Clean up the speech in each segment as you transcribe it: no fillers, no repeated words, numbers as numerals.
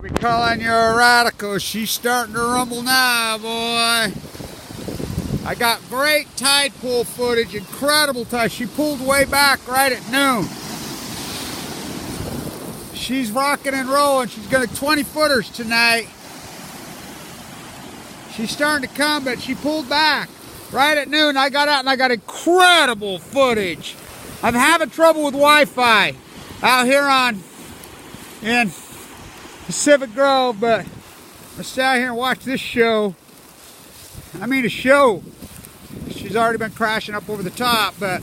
We'll be calling you a radical. She's starting to rumble now, boy. I got great tide pool footage, incredible tide. She pulled way back right at noon. She's rocking and rolling. She's got 20 footers tonight. She's starting to come, but she pulled back right at noon. I got out and I got incredible footage. I'm having trouble with Wi-Fi out here in Pacific Grove, but I'll stay out here and watch this show. I mean a show. She's already been crashing up over the top, but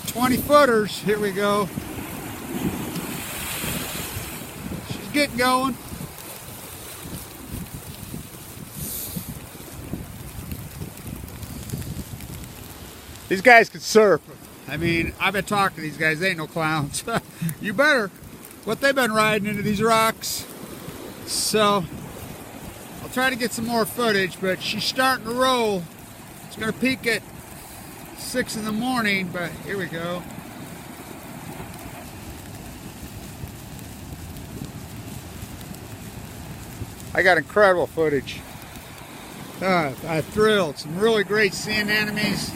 20 footers, here we go. She's getting going. These guys can surf. I mean, I've been talking to these guys, they ain't no clowns. You better. What they've been riding into these rocks. So, I'll try to get some more footage, but she's starting to roll. It's going to peak at 6 in the morning, but here we go. I got incredible footage. I'm thrilled. Some really great sea anemones.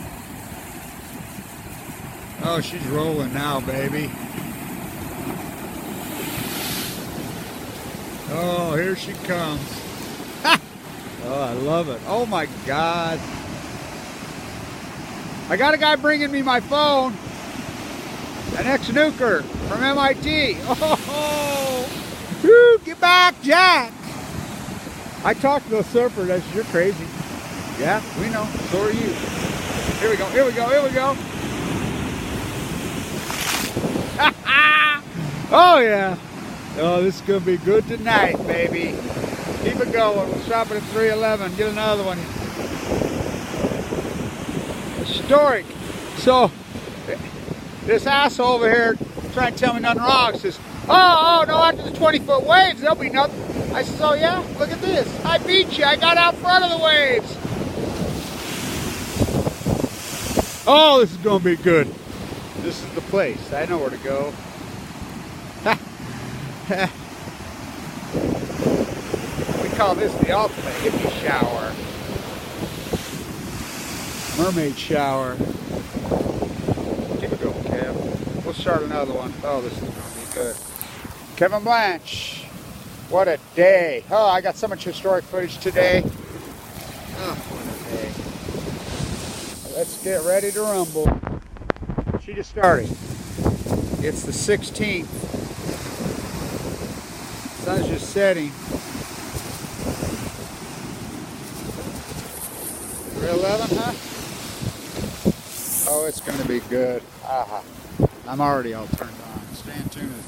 Oh, she's rolling now, baby. Oh, here she comes. Ha! Oh, I love it. Oh my God. I got a guy bringing me my phone. An ex-nuker from MIT. Oh, woo, get back, Jack. I talked to those surfers. I said, you're crazy. Yeah, we know. So are you. Here we go, here we go, here we go. Oh yeah. Oh, this is gonna be good tonight, baby. Keep it going. We'll stop it at 311. Get another one. Historic. So this asshole over here trying to tell me nothing wrong says, oh no, after the 20-foot waves there'll be nothing. I says, oh yeah, look at this. I beat you. I got out front of the waves. Oh, this is gonna be good. This is the place. I know where to go. We call this the ultimate hippie shower. Mermaid shower. Keep it going, Kev. We'll start another one. Oh, this is going to be good. Kevin Blanche. What a day. Oh, I got so much historic footage today. Oh, what a day. Let's get ready to rumble. She just started. It's the 16th. Sun's just setting. 311, huh? Oh, it's going to be good. I'm already all turned on. Stay tuned.